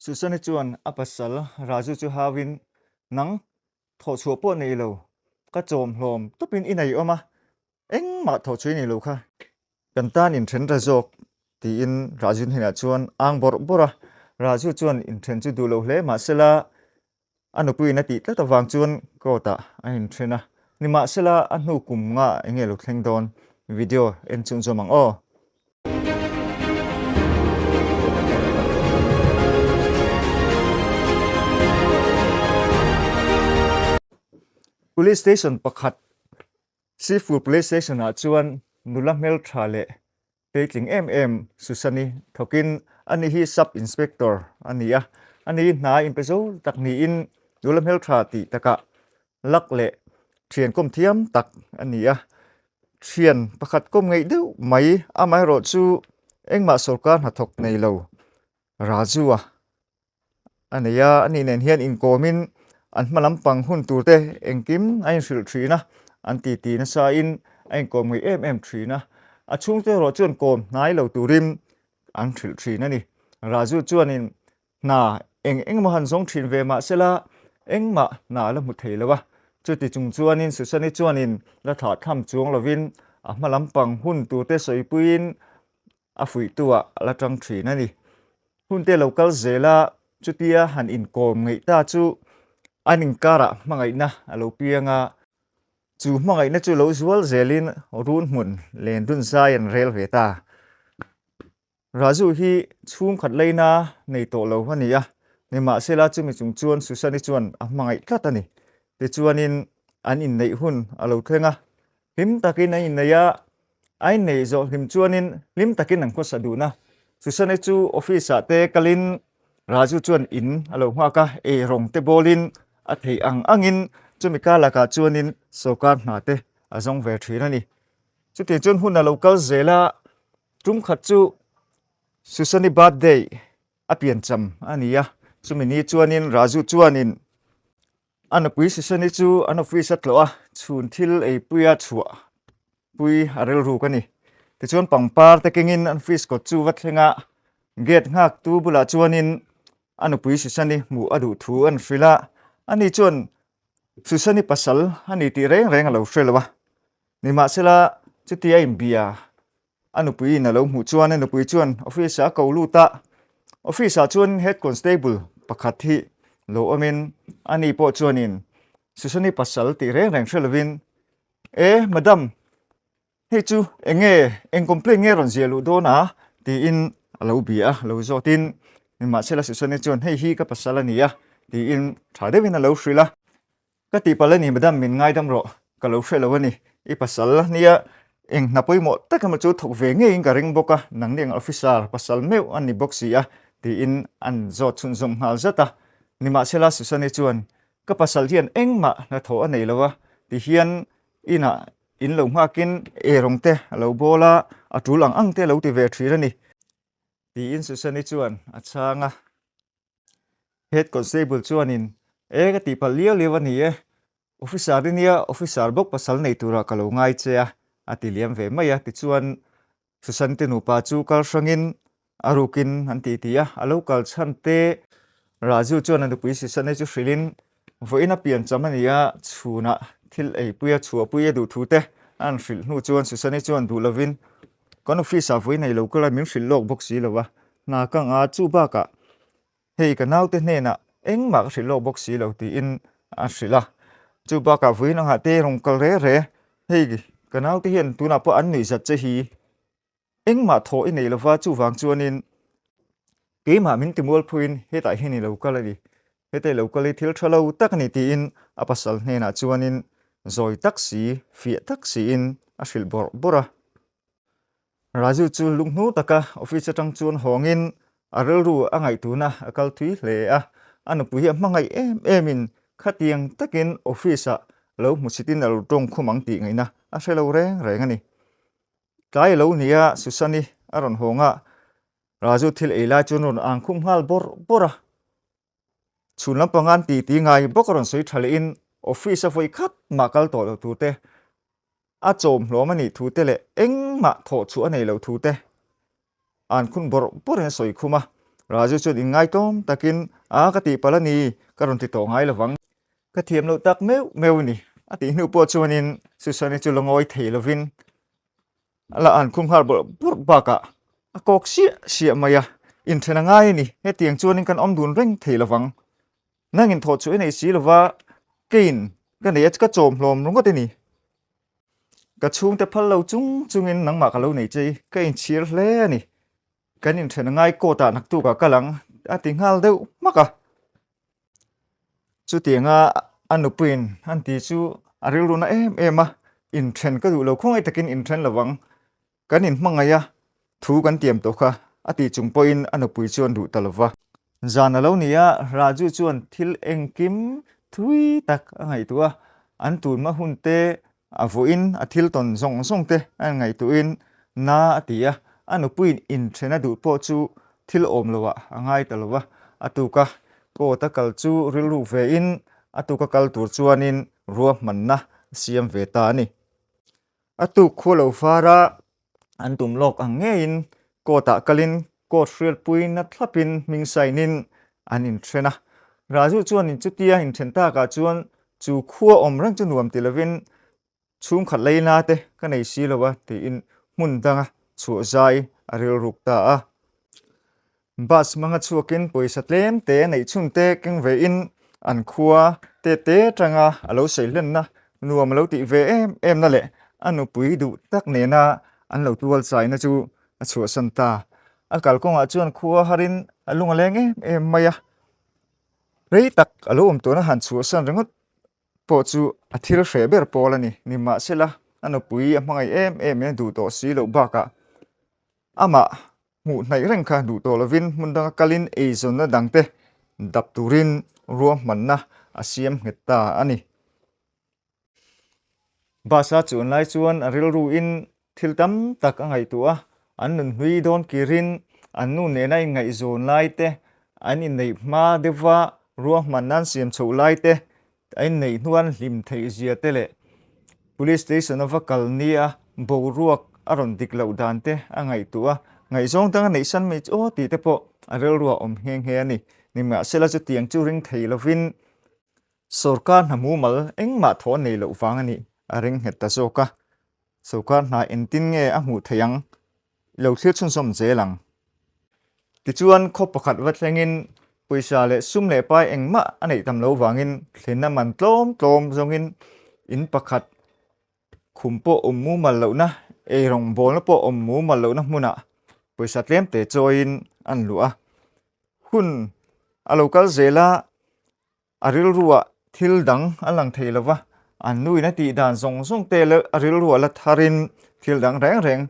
Susani chuan apasal raju chu hawin nang tho chua po nei lo ka chom hlom tupin inai oma eng ma tho chui nei lo kha kan tan in then ra jok ti in rajun hina chuan ang bor bora raju chuan in then chu du lo hle ma sela anu pui na ti tla wang chuan ko ta a in thena ni ma sela anu kum nga enge lo thleng don video en chung zomang o police station pakhat seafood police station a chuan nulam mel thale peking susani thokin ani hi sub inspector ania ani na in pezo takni in nulam mel tha ti taka lakle thian kom thiam tak ania thian pakhat kom ngei deuh mai amai ro chu engma sarkar na thok nei lo rajua ania ani nen hian in komin an malampang hun turte engkim ain hril thina an ti na sa in ain kom ngei thina a chung te ro chuan kom nai lo turim an hril thina ni raju chuan in na eng ma han zong thin ve ma sela engma na la mu thei lawa chu ti chung chuan in susani chuan in la tha tham chuang lovin a malampang hun turte soipuin a fui tua la tang thina ni hun te local zela chutia han in kom ngei ta chu aning kara mangai na alo pianga chu mangai na chu lo zual zelin run mun len dun sai an rel ve ta raju hi chung khat leina nei to lo hania ni ma sela chu mi chung chuan susani chuan a mangai tlatani ti chuanin an in nei hun alo thenga him takin a in neya ai nei zo him chuanin lim takin ang ko saduna susani chu office te kalin raju chuan in alo hma ka e rong te bolin a thei angin chumi kala ka chuanin sokar na te azong ve thina ni chuti chun hun a local zela tum khat chu susani birthday apian cham ania chumi ni chuanin raju chuanin ana pui susani chu an office atloa chhun thil ei puya chua pui arel ru kani ti chuan pangpar te kengin an office ko chu wa thlenga gate ngak tu bula chuanin anu pui susani mu adu thu an frila ani chuan susani pasal ani ti reng alo hrelawa ni ma sela chutia imbia anu pui na lo mu chuan anu pui chuan office a ko luta office a chuan head constable pakhat hi lo amin ani po chuanin susani pasal ti reng hrelawin madam hei chu eng complain nge ron zelu dona ti in alo bia lo zotin ni ma sela susani chuan hei hi ka pasal ania ti in thadewin alo hrila ka ti palani madam min ngai dam ro ka lo hrelawani i pasal nia eng na poimo takama chu thok ve nge in ka ring boka nangneng officer pasal meu ani boxia ti in an zo chun zom hal zata ni ma sela susani chuan ka pasal hian engma na tho anei lawa ti hian ina in lo makin rong te lo bola atulang ang te lo ti ve thirani ti in susani chuan achanga head constable chuanin ka ti pal liawani officer nia officer bok pasal nei tura kalo ngai chea ati liam ve maya ti chuan susan te nu pa chu kal sangin arukin an ti tia alo kal chan te raju chuan an pui susan chu hrilin voina pian chamania chuna thil ei puya chua puya du thu te an hril nu chuan susan chuan du lovin kon office a voina lo kala min hril lok box si lowa na kang a chu ba ka hei ka nau te hne na engma ka hril lok box si lo ti in a hrila chu ba ka voina ha te rong kal re hei ka nau te hian tuna po an ni zat che hi engma tho i nei lova chu wang chuanin ke ma min timol phuin heta hini lo kalani hete lo kali thil thalo takni ti in apasal hne na chuanin zoi taxi fi taxi in a hril bora raju chu lungnu taka office atang chuan hongin arel ru angai tuna akal thui hle a anu pui mangai in khatiang takin office a lo musitin al tong khumang ti ngaina a hrelo reng ani tlai lo nia susani aron honga raju thil eila chunun ang khum hal bora chunlam pangan ti ngai bokaron soi thale in office a foi khat makal to lo tu te a chom hlomani thu te le engma tho chu anei lo thu te an khun bor soi khuma razu chuan in ngai tom takin ka ti palani karon ti to ngai lawang ka thiam lo tak meu ni ati nu po chuan in susani chu longoi theilovin ala an khum har bur baka akok sia maya in thena ngai ni he tiang chuan in kan om dun reng theilovang nangin tho chu nei si lova kein ka nei ka chom hlom rung ka ti ni ka chung te phal lo chung in nang ma ka lo nei chei ka in chir hle ni kan in thena ngai ko ta nak tu ka kalang ati ngal deuh maka chu tianga anupuin an ti chu aril runa em in thren ka du lo khongai takin in thren lawang kan in hmangaya thu kan tiam to kha ati chung poin anupui chuan du talova zana lo nia raju chuan thil engkim thui tak angai tua an tur ma hunte avoin athil ton zong te angai tuin na atia anupuin in threna du po chu thil om lowa angai talova atuka ko takal chu rilru ve in atuka kal tur chuanin ruwa manna siam ve ta ni atu kholo fara antum lok angein ko ta kalin ko thrial puin na thlapin mingsainin anin threna raju chuan in chutia in thenta ka chuan chu khuwa omrang chu nuam tilovin chung khat leina te ka nei si lowa ti in mun danga chu zai aril rukta a bas manga chuakin poisa tlem te nei chung te keng ve in an khuwa te tanga alo seilen na nuam lo ti ve em na le anu pui du tak ne na an lo tual sai na chu a chu santa akal ko nga chuan khuwa harin alunga lenge em maya rei tak alo om to na han chu san rengot po chu athil hreber polani ni ma sela anu pui amangai em du to si lo baka ama mu nai reng kha du to lovin mundanga kalin ezon na dangte dap turin ruam manna asiam ngeta ani basa chun lai chuan aril ru in thil tam tak angai tua an nun hui don kirin an nu ne nai ngai zon lai te an in nei ma dewa ruam mannan siam chho lai te ai nei nuan lim thei zia te le police station of kalnia bo ruak aron dik lo dan te angai tua ngai zong tang nei san me cho ti te po aril ruwa om heng he ani ni ma sela chu tiang chu ring thei lovin sarkar namu mal engma thon nei lo wang ani aring heta zoka sarkar na entin nge a mu thayang lo thlir chun som zelang ti chuan kho pakhat watlengin poisa le sum le pai engma anei tam lo wangin thlena man tlom zongin in pakhat khumpo ommu mal lo na e rong bol na po ommu mal lo na muna poisa tlem te join an lua hun a local zela aril ruwa thil dang alang theilawa an nui na ti dan zong te le aril ruwa la tharin thil dang reng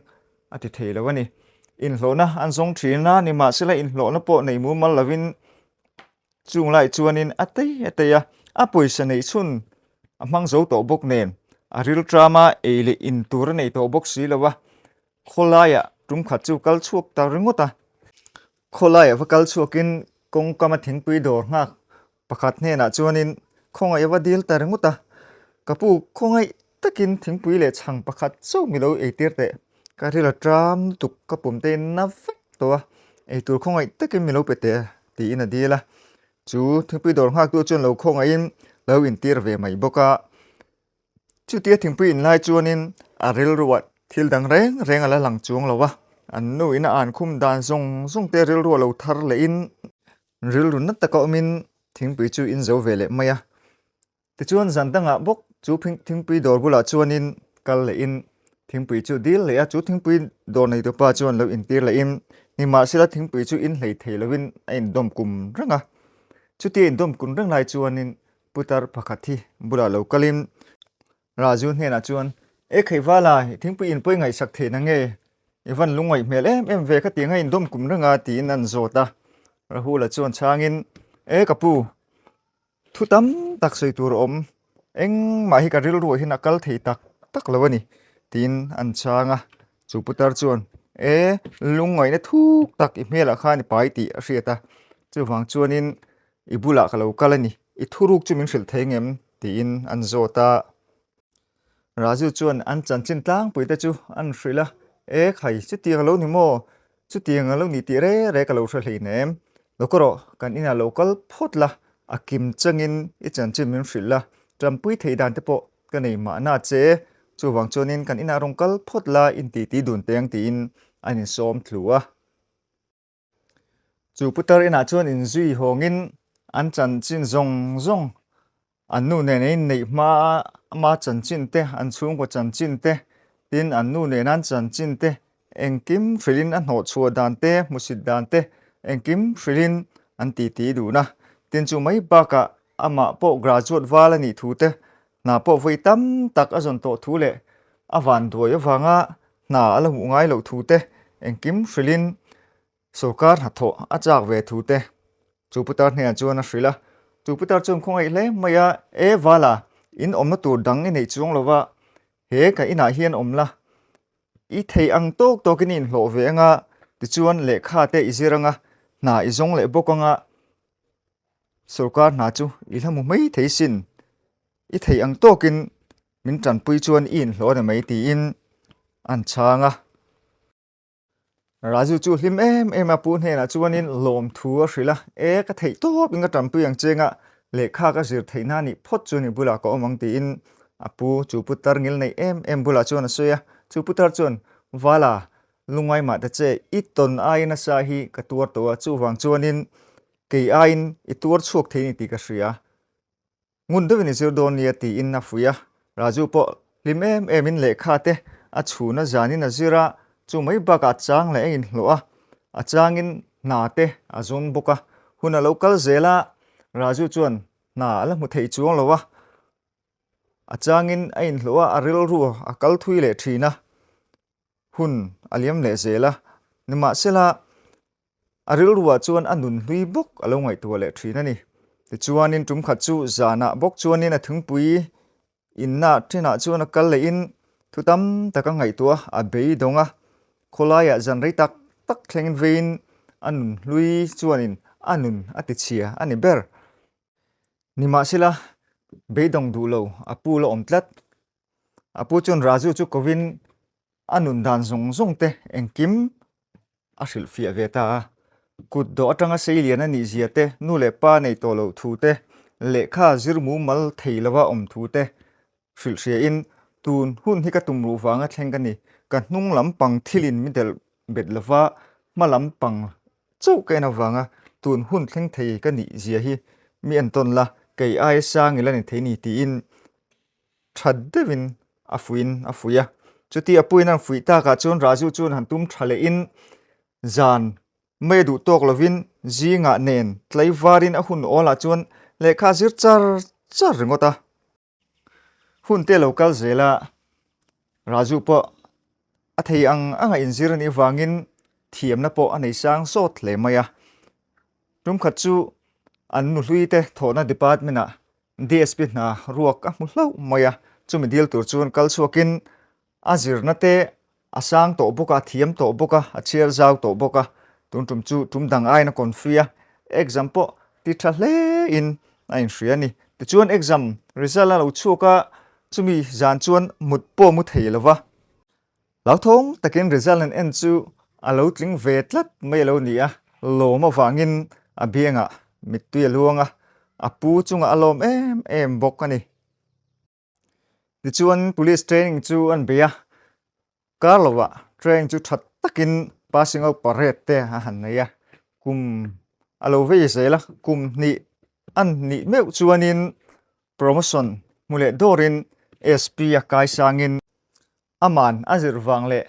ati theilawa ni in hlona an zong thina ni ma sela in hlona po nei mu mal lovin chung lai chuanin ataya a poisa nei chun amang zo to bok nen aril drama eile in tur nei to bok si lawa kholaya tum khat chu kal chuak ta ringota kholaya va kal chuakin kong kama thingpui dor ngak pakhat hne na chuanin khonga ewa dil ta ringota kapu khongai takin thingpui le chang pakhat chau milo eitir te karila tram tuk kapum te na vek to e tur khongai takin milo pete ti ina dila chu thingpui dor ngak tu chun lo khongai in lo in tir ve mai boka chu tia thingpui in lai chuanin aril ruat thil dang reng ala lang chuang lowa an nu ina an khum dan zong te ril ru lo thar le in ril run nat taka min thingpui chu in zo ve le maya ti chuan zan danga bok chu thingpui dor bula chuanin kal le in thingpui chu dil le a chu thingpui dor nei to pa chuan lo in tir le in ni ma sila thingpui chu in hlei thei lovin in dom kum ranga chu ti in dom kun rang lai chuanin putar pakhathi bula lo kalin raju hne na chuan e kheiwala thingpui in poi ngai sak the na nge evan lungoi mel em ve kha tinga in dom kum ranga ti in an zota rahula chuan changin e kapu thutam tak sei tur om eng ma hi ka ril ru hi nakal thei tak lawani tin an changa chu putar chuan e lungoi na thuk tak i mela khani pai ti a hriata chu wang chuanin ibula ka lo kalani I thuruk chu min hril theingem ti in an zota raju chuan an chanchin tlang puite chu an hrila e khai chu tiang lo ni mo chu tiang lo ni ti re ka lo hra hlei nem lokoro kan ina local photla akim changin I chan chin min hrilla trampui theidan te po kanei ma na che chuwang chonin kan ina rongkal photla in ti dun teng ti in anin som thlua chu putar ina chuan in zui hongin an chan chin zong an nu ne nei ma chan chin te an chung ko chan chin te tin an nu ne nan chan chin te engkim philin an ho chua dan te musit dan te engkim philin an ti du na tin chu mai ba ka ama po graduate wala ni thu te na po voi tam tak azon to thu le awan duai awanga na ala mu ngai lo thu te engkim philin sarkar hatho achak ve thu te chu putar hne chuan a hrila chu putar chum khongai le maya e wala in omna tur dang nei chung lova he ka ina hian omla I thei ang tok tokin in hlo ve anga ti chuan le kha te iziranga na izong le bokanga sarkar na chu I hlamu mai thei sin I thei ang tokin min tran pui chuan in hlo na mai ti in an changa Raju chu hlim em apu hne na chuanin lom thu a hrila e ka thei top inga trampu yang chenga lekha ka zir theina ni phot chu ni bula ko amang ti in apu chu putar ngil nei em bula chuan a soya chu putar chuan wala lungai ma ta che iton aina sa hi ka tuar to chu wang chuanin ke ain I tuar chhuak theini ti ka hria ngun devini zir don ni ti in na fuya Raju po hlim em in lekha te a chhuna zanin a zira chu mai baka chang le in hloa a changin na te azon boka huna local zela Raju chuan na ala mu thei chuang lowa a changin a in hloa a ril ru a kal thui le thina hun aliam le zela nima sela a ril ruwa chuan anun hlui bok alo ngai tu le thina ni ti chuanin tum khat chu zana bok chuanin a thungpui inna thina chuan a kal le in thutam taka ngai tua a bei donga kholaya zan rei tak thleng vein anun lui chuanin anun ati chia ani ber nima sila beidong du lo apu lo omtlat apu chun Raju chu kovin anun dan zong te engkim a hril fia ve ta kut do atanga seilian ani zia te nu le pa nei to lo thu te lekha zirmu mal theilawa om thu te hril hria in tun hun hi ka tumru wanga thleng ka ni ka hnung lampang thilin midel bedlova malampang chau kaina wanga tun hun thleng thei ka ni zia hi mi anton la kei ai sang ilani theini ti in thadevin afuya chuti apuin an fuita ka chun Raju chun hantum thale in zan medu tok lovin zinga nen tlaivarin a hun ola chun lekha zir char ringota hun te local zela Raju po a thei anga inzir ni wangin thiam na po anei sang sot le maya tum khat chu an nu hlui te thona department a DSP na ruak a muhlau maya chumi dil tur chuan kal chuakin azir na te asang to boka thiam to boka a chiar zau to boka tum chu tum dang ai na konfia example ti thle in ain hriani ti chuan exam result lo chuka chumi zan chuan mut po mu thei lova lau thong takin result an en chu alo tling ve tlat mai lo ni a lo ma wangin a bianga mitui luanga apu chunga alom em bok ani ti chuan police training chu an bia karlova training chu that takin passing out parade te a han ya kum alo ve zela kum ni an ni meu chuanin promotion mule dorin SP a kai sangin aman azir wangle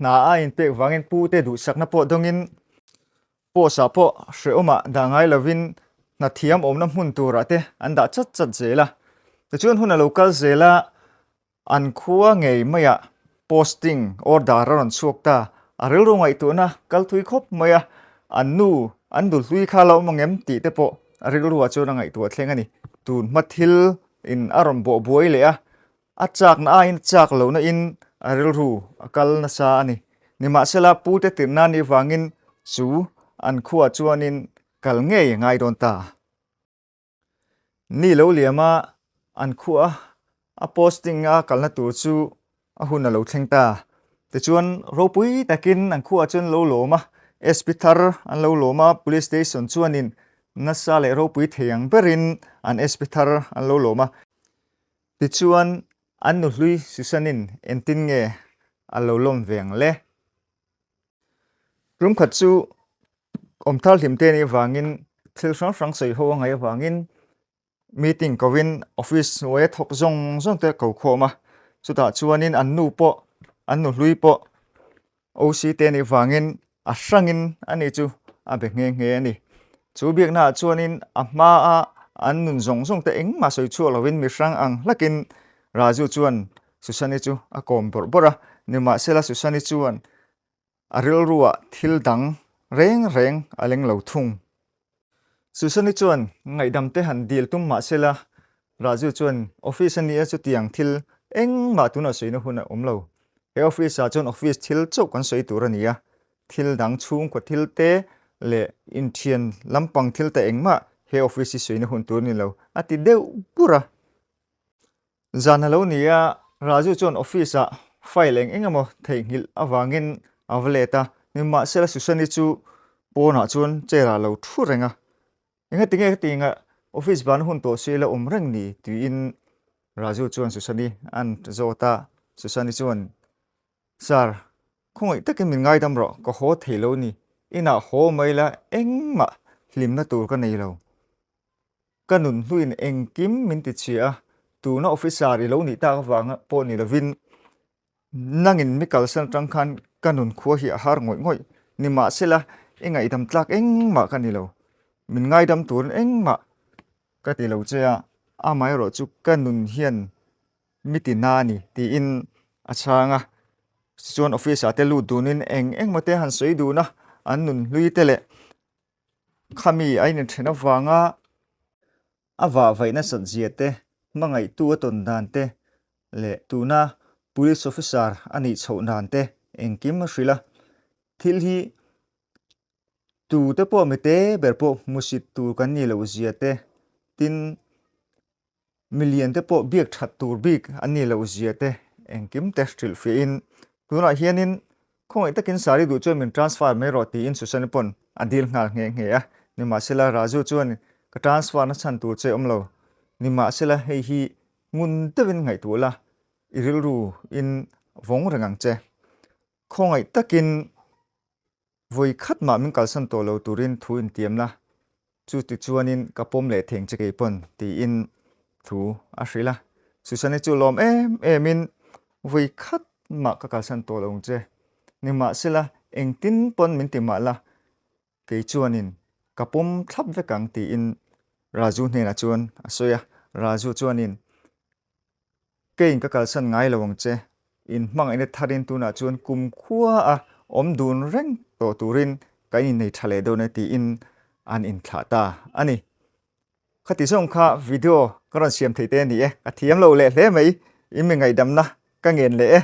na a in pek wangin pu te du sakna po dongin po sa po hreoma dangai lovin na thiam omna hmun tura te anda chat zela te chuan huna local zela an khuwa ngei maya posting order ron chuakta aril rongai tu na kal thui khop maya an dul hlui kha lo mangem ti te po aril ruwa chu ngai tu thleng ani tun mathil in aron bo boi le a achak na in chak lo na in aril ru akal na sa ani nima sela pu te tirna ni wangin chu an khuwa chuanin kal ngei ngai don ta ni lo liama an khuwa a posting a kalna tur chu a hun lo thleng ta te chuan ropui takin an khuwa chun lo ma SP thar an lo loma police station chuanin nasa le ro pui theyang berin an SP thar an lo loma ti chuan an nu hlui susanin entin nge a lo lom veng le rum khat chu om thal hlimte ni wangin thil sang sei ho ngai wangin meeting kovin office we thok zong zong te ko khoma chuta chuanin an nu po an nu hlui po OC te ni wangin a hrangin ani chu a be nge nge ani chu biak na chuanin a hma a an nun zong zong te eng ma soi chu lovin mi hrang ang lakin raju chuan susani chu a kom bor bora nima sela susani chuan a ril ruwa thil dang reng reng aleng lo thung susani chuan ngai dam te han dil tum ma sela raju chuan office ani a chu tiang thil eng ma tuna soina huna omlo he office a chuan office thil chau kan soi tur ania thil dang chung ko thil te le inthian lampang thil te engma he office soina hun tur ni lo ati deu pura zana lo nia raju chuan office a file engamo thei ngil awangin avleta nima sela susani chu pona chuan chera lo thu renga enga tinga office ban hun to sela umrang ni tuin raju chuan susani an zota susani chuan sar khoi takin min ngai dam ro ko ho theilo ni ina ho maila engma hlimna tur ka nei lo kanun hluin engkim min ti chia tu na officer i lo ni ta wanga po ni lovin nangin mikal san tangkhan kanun khuwa hi har ngoi ngoi nima sela enga idam tlak engma ka ni lo min ngai dam tur engma ka ti lo chea a mai ro chu kanun hian mitina ni ti in achanga chuan office ate lu dunin eng mate han soi du na an nun lui tele khami aina thena wanga awa vaina sanjiate mangai tu aton dan te le tuna police officer ani chhonan te engkim hrila thil hi tu te po mete berpo musit tu kan ni lo ziate tin million te po biak that tur bik ani lo ziate engkim te stril fi in tuna hianin khoi takin sari du chuan min transfer me roti in susan pon adil ngal nge nge a nima sela raju chuan ka transfer na chan tur che omlo nima sela hei hi ngun tewin ngai tula iril ru in vong rangang che khoi takin voi khat ma min kalsan to lo turin thu in tiamna chu ti chuanin kapom le theng che ke pon ti in thu a hrila susani chu lom min voi khat ma ka kalsan to lo che nima sela engtin pon min ti ma la ke chuanin kapom thlap ve kang ti in raju hne na chuan asoya raju chuanin kein ka kalsan ngai lawang che in hmang ine tharin tu na chuan kum khuwa a om dun reng to turin kai nei thale do na ti in an in thlata ani khati song kha video karon siam theite ni e ka thiam lo le hle mai imi ngai dam na ka ngen le e